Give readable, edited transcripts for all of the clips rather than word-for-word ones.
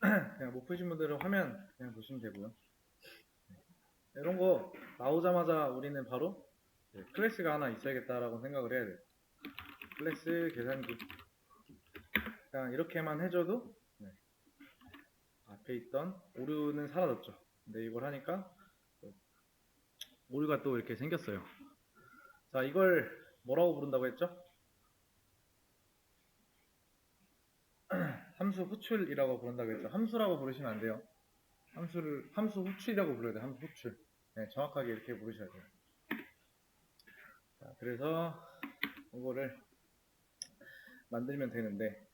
그냥 못 푸신 분들은 화면 그냥 보시면 되고요. 이런 거 나오자마자 우리는 바로 클래스가 하나 있어야겠다라고 생각을 해야 돼요. 클래스 계산기. 그냥 이렇게만 해줘도 앞에 있던 오류는 사라졌죠. 근데 이걸 하니까 오류가 또 이렇게 생겼어요. 자, 이걸 뭐라고 부른다고 했죠? 함수 호출이라고 부른다고 했죠. 함수라고 부르시면 안 돼요. 함수 호출이라고 불러야 돼요. 함수 호출. 네, 정확하게 이렇게 부르셔야 돼요. 자, 그래서 이거를 만들면 되는데,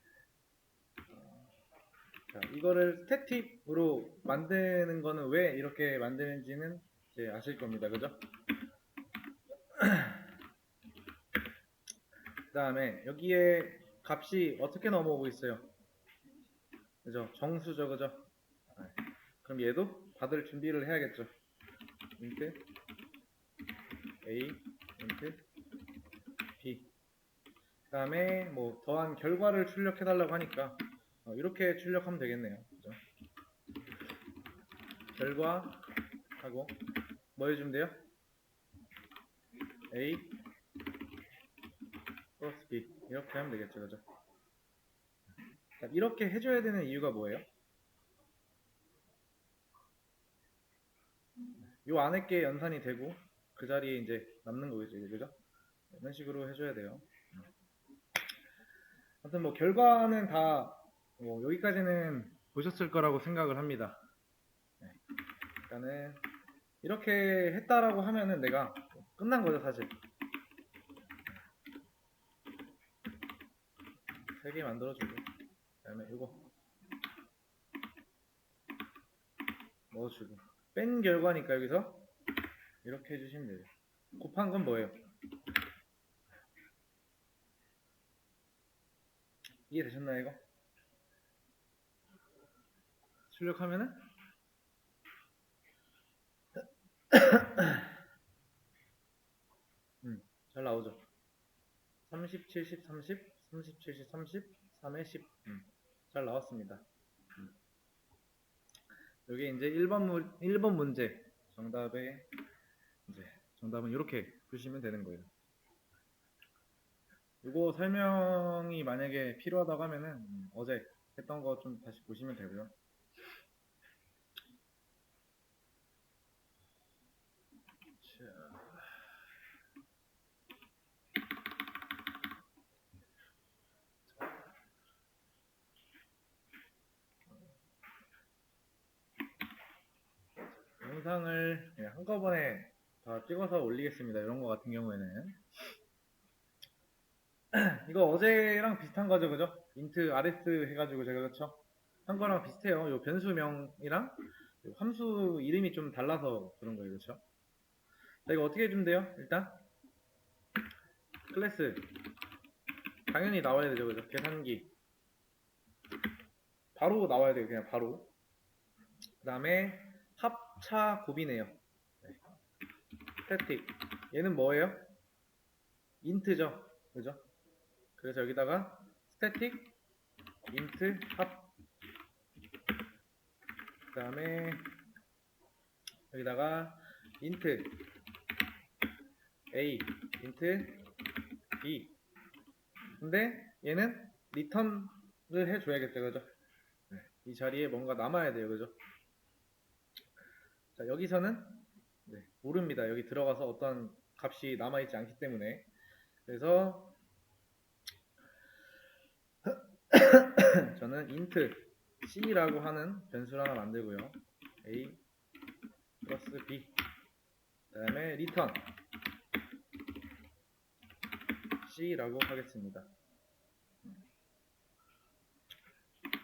자, 이거를 스태틱으로 만드는 거는 왜 이렇게 만드는지는 이제 아실 겁니다. 그죠? 그 다음에 여기에 값이 어떻게 넘어오고 있어요? 그죠? 정수죠. 그죠? 그럼 얘도 받을 준비를 해야겠죠. int a int b. 그 다음에 뭐 더한 결과를 출력해 달라고 하니까 이렇게 출력하면 되겠네요. 그죠? 결과하고 뭐 해주면 돼요? a 플러스 b 이렇게 하면 되겠죠. 그죠? 자, 이렇게 해줘야 되는 이유가 뭐예요? 요 안에 게 연산이 되고 그 자리에 이제 남는 거겠죠. 그죠? 이런 식으로 해줘야 돼요. 아무튼 뭐 결과는 다 뭐 여기까지는 보셨을 거라고 생각을 합니다. 일단은 이렇게 했다라고 하면은 내가 끝난 거죠. 사실 3개 만들어주고 그 다음에 이거 넣어주고 뺀 결과니까 여기서 이렇게 해주시면 돼요. 곱한 건 뭐예요? 이해되셨나요? 이거 출력하면은 잘 나오죠. 30, 70, 30, 30, 70, 30, 3에 10. 잘 나왔습니다. 여기 이제 1번 문제 정답에 이제 정답은 이렇게 보시면 되는 거예요. 이거 설명이 만약에 필요하다고 하면은 어제 했던 거 좀 다시 보시면 되고요. 영상을 그냥 한꺼번에 다 찍어서 올리겠습니다. 이런 거 같은 경우에는 이거 어제랑 비슷한 거죠, 그죠? int rs 해가지고 제가 그쵸? 한 거랑 비슷해요. 요 변수명이랑 요 함수 이름이 좀 달라서 그런 거예요, 그쵸? 자, 이거 어떻게 해주면 돼요? 일단 클래스 당연히 나와야 되죠, 그죠? 계산기 바로 나와야 돼요, 그냥 바로. 그 다음에 합차 곱이네요. 스태틱 얘는 뭐예요? 인트죠, 그죠? 그래서 여기다가 스태틱 int 합. 그 다음에 여기다가 int a int b. 근데 얘는 리턴을 해줘야겠죠, 그죠? 이 자리에 뭔가 남아야 돼요, 그죠? 자, 여기서는 모릅니다. 여기 들어가서 어떤 값이 남아있지 않기 때문에. 그래서 저는 int c라고 하는 변수를 하나 만들고요. a 플러스 b. 그 다음에 return c라고 하겠습니다.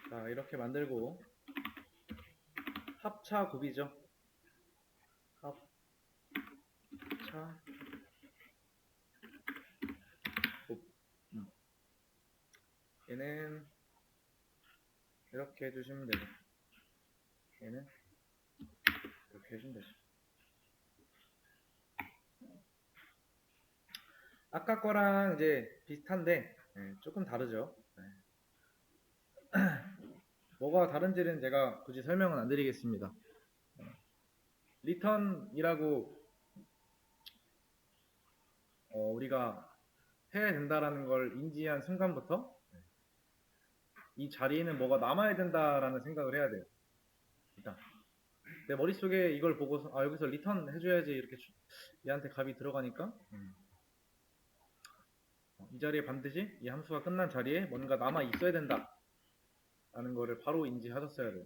자, 이렇게 만들고 합차 곱이죠. 합차 곱. 얘는 이렇게 해주시면 되죠. 얘는 이렇게 해주면 되죠. 아까 거랑 이제 비슷한데 조금 다르죠. 뭐가 다른지는 제가 굳이 설명은 안 드리겠습니다. return이라고 우리가 해야 된다라는 걸 인지한 순간부터 이 자리에는 뭐가 남아야 된다라는 생각을 해야 돼요. 일단 내 머릿속에 이걸 보고서 여기서 리턴 해줘야지 이렇게 얘한테 값이 들어가니까 이 자리에 반드시 이 함수가 끝난 자리에 뭔가 남아 있어야 된다 라는 거를 바로 인지하셨어야 돼요.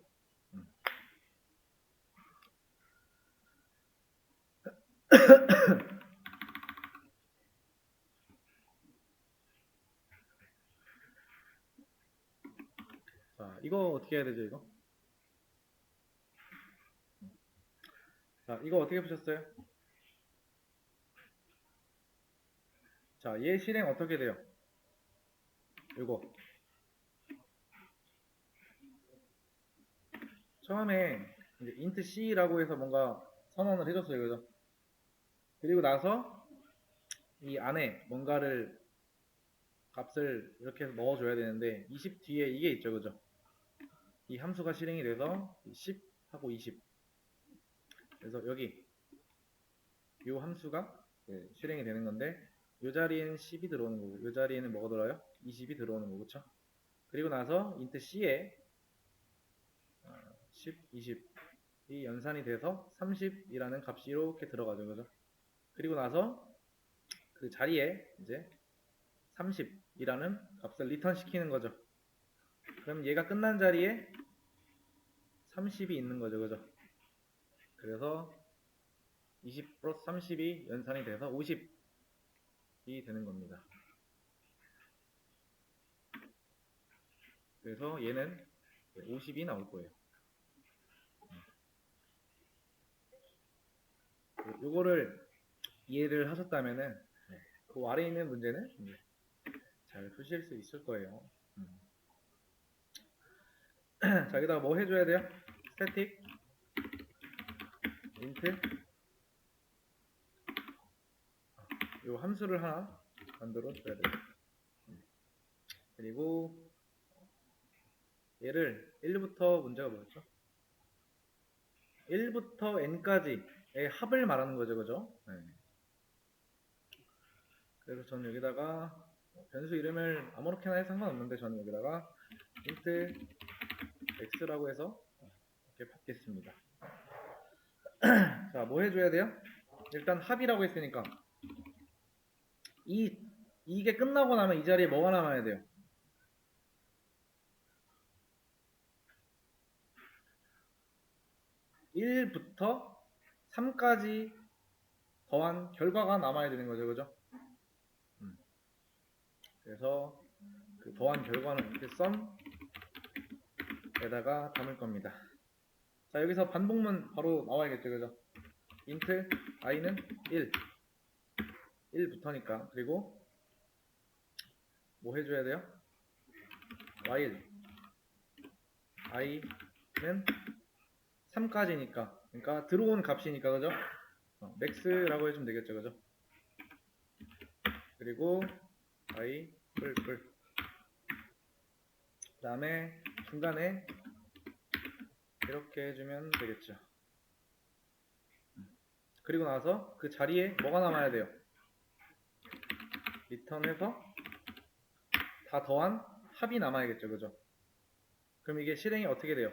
자, 이거 어떻게 해야 되죠, 이거? 자, 이거 어떻게 보셨어요? 자, 얘 실행 어떻게 돼요? 이거 처음에 이제 int c라고 해서 뭔가 선언을 해줬어요, 그죠? 그리고 나서 이 안에 뭔가를 값을 이렇게 해서 넣어줘야 되는데 20 뒤에 이게 있죠, 그죠? 이 함수가 실행이 돼서 10 하고 20. 그래서 여기 이 함수가 실행이 되는 건데 이 자리에는 10이 들어오는 거고 이 자리에는 뭐가 들어요? 20이 들어오는 거고, 그쵸? 그리고 나서 int c에 10, 20이 연산이 돼서 30이라는 값이 이렇게 들어가죠, 그죠? 그리고 나서 그 자리에 이제 30이라는 값을 리턴 시키는 거죠. 그럼 얘가 끝난 자리에 30이 있는 거죠, 그죠? 그래서 20 플러스 30이 연산이 돼서 50이 되는 겁니다. 그래서 얘는 50이 나올 거예요. 요거를 이해를 하셨다면은 그 아래에 있는 문제는 잘 푸실 수 있을 거예요. 자, 여기다가 뭐 해줘야 돼요? static int 요 함수를 하나 만들어 줘야 돼요. 그리고 얘를 1부터 문제가 뭐였죠? 1부터 n까지의 합을 말하는 거죠, 그죠? 네. 그래서 저는 여기다가 변수 이름을 아무렇게나 해도 상관없는데 저는 여기다가 int x라고 해서 이렇게 받겠습니다. 자, 뭐 해줘야 돼요? 일단 합이라고 했으니까 이게 끝나고 나면 이 자리에 뭐가 남아야 돼요? 1부터 3까지 더한 결과가 남아야 되는 거죠, 그죠? 그래서 그 더한 결과는 이렇게 썸에다가 담을 겁니다. 자, 여기서 반복문 바로 나와야겠죠, 그죠? int i는 1부터니까. 그리고 뭐 해줘야 돼요? while i는 3까지니까, 그러니까 들어온 값이니까, 그죠? max라고 해주면 되겠죠, 그죠? 그리고 i 뿔뿔. 그 다음에 중간에 이렇게 해주면 되겠죠. 그리고 나서 그 자리에 뭐가 남아야 돼요? 리턴해서 다 더한 합이 남아야겠죠, 그죠? 그럼 이게 실행이 어떻게 돼요?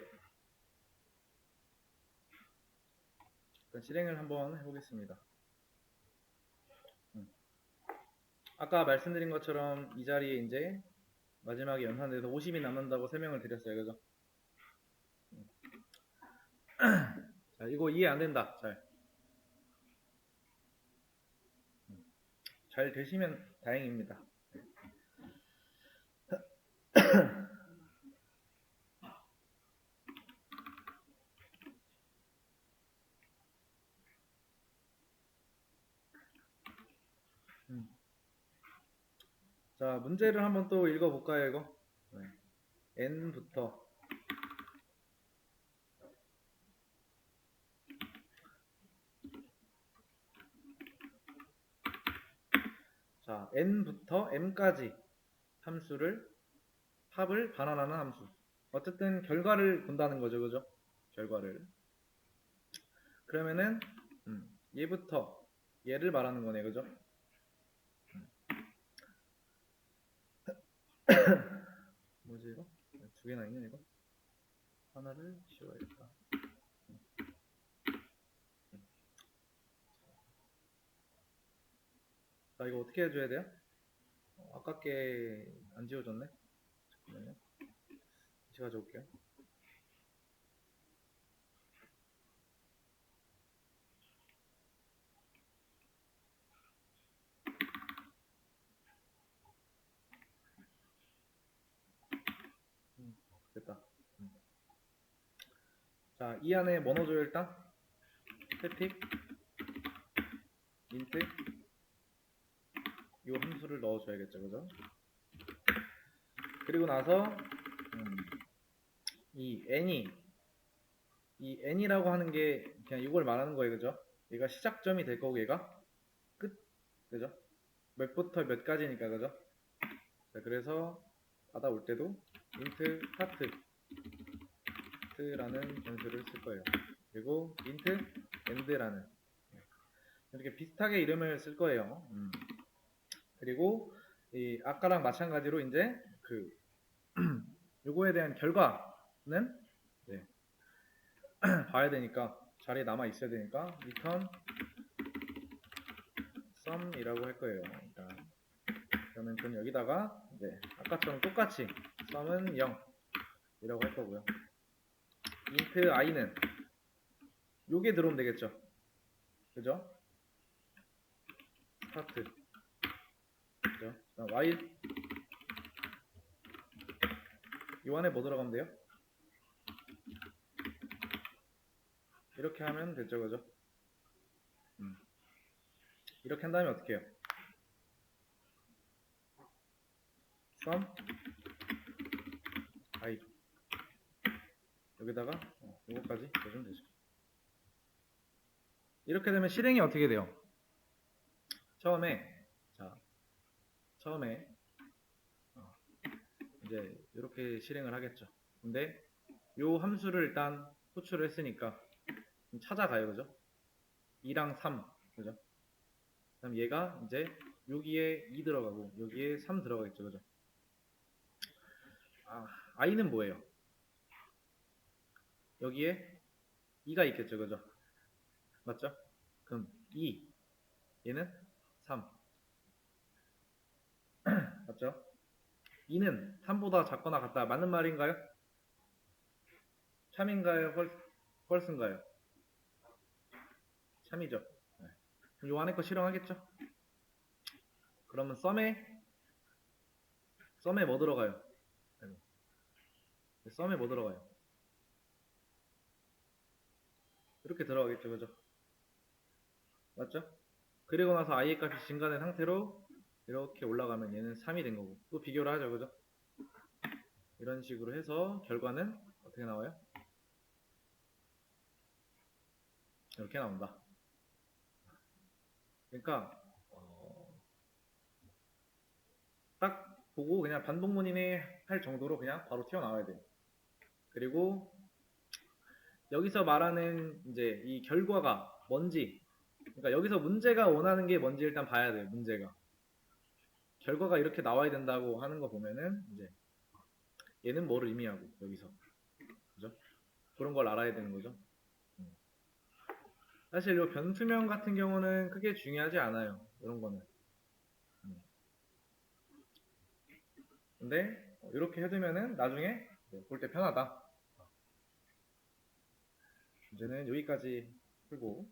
일단 실행을 한번 해보겠습니다. 아까 말씀드린 것처럼 이 자리에 이제 마지막에 연산돼서 50이 남는다고 설명을 드렸어요, 그죠? 자, 이거 이해 안 된다. 잘 되시면 다행입니다. 자, 문제를 한번 또 읽어볼까요, 이거? n부터 자, n부터 m까지 함수를 합을 반환하는 함수. 어쨌든 결과를 본다는 거죠, 그죠? 결과를. 그러면은 얘부터 얘를 말하는 거네, 그죠? 뭐지 이거? 두 개나 있네 이거. 하나를 지워야겠다. 자, 이거 어떻게 해줘야 돼요? 아깝게 안 지워졌네. 잠깐만요. 다시 가져올게요. 됐다. 자, 이 안에 뭐 넣어줘요 일단? 스태틱 인트 이 함수를 넣어줘야겠죠, 그죠? 그리고 나서 이 n이라고 하는 게 그냥 이걸 말하는 거예요, 그죠? 얘가 시작점이 될 거고 얘가 끝, 그죠? 몇부터 몇까지니까, 그죠? 자, 그래서 받아올 때도 int start라는 변수를 쓸 거예요. 그리고 int end라는 이렇게 비슷하게 이름을 쓸 거예요. 그리고 이 아까랑 마찬가지로 이제 그 요거에 대한 결과는 네, 봐야 되니까 자리에 남아 있어야 되니까 return sum이라고 할 거예요. 일단 그러면 전 여기다가 이제 아까처럼 똑같이 sum은 0이라고 할 거고요. int i는 요게 들어오면 되겠죠. 그죠? start 그죠? while 요 안에 뭐 들어가면 돼요? 이렇게 하면 됐죠, 그죠? 이렇게 한 다음에 어떻게 해요? sum i 여기다가 요거까지 넣으면 되죠. 이렇게 되면 실행이 어떻게 돼요? 처음에 이제 이렇게 실행을 하겠죠. 근데 요 함수를 일단 호출을 했으니까 찾아가요, 그죠? 2랑 3, 그죠? 그럼 얘가 이제 여기에 2 들어가고 여기에 3 들어가겠죠, 그죠? i는 뭐예요? 여기에 2가 있겠죠, 그죠? 맞죠? 그럼 2, 얘는 3, 맞죠? 2는 3보다 작거나 같다. 맞는 말인가요? 참인가요? 펄스인가요? 참이죠. 네. 그럼 요 안에 거 실행하겠죠? 그러면 썸에 뭐 들어가요? 썸에 뭐 들어가요? 이렇게 들어가겠죠, 그죠? 맞죠? 그리고 나서 i의 값이 증가된 상태로 이렇게 올라가면 얘는 3이 된 거고 또 비교를 하죠, 그죠? 이런 식으로 해서 결과는 어떻게 나와요? 이렇게 나온다. 그러니까 딱 보고 그냥 반복문이네 할 정도로 그냥 바로 튀어나와야 돼요. 그리고 여기서 말하는 이제 이 결과가 뭔지, 그러니까 여기서 문제가 원하는 게 뭔지 일단 봐야 돼요. 문제가 결과가 이렇게 나와야 된다고 하는 거 보면은 이제 얘는 뭐를 의미하고 여기서 그죠? 그런 걸 알아야 되는 거죠. 사실 이 변수명 같은 경우는 크게 중요하지 않아요. 이런 거는. 근데 이렇게 해두면은 나중에 볼 때 편하다. 문제는 여기까지 풀고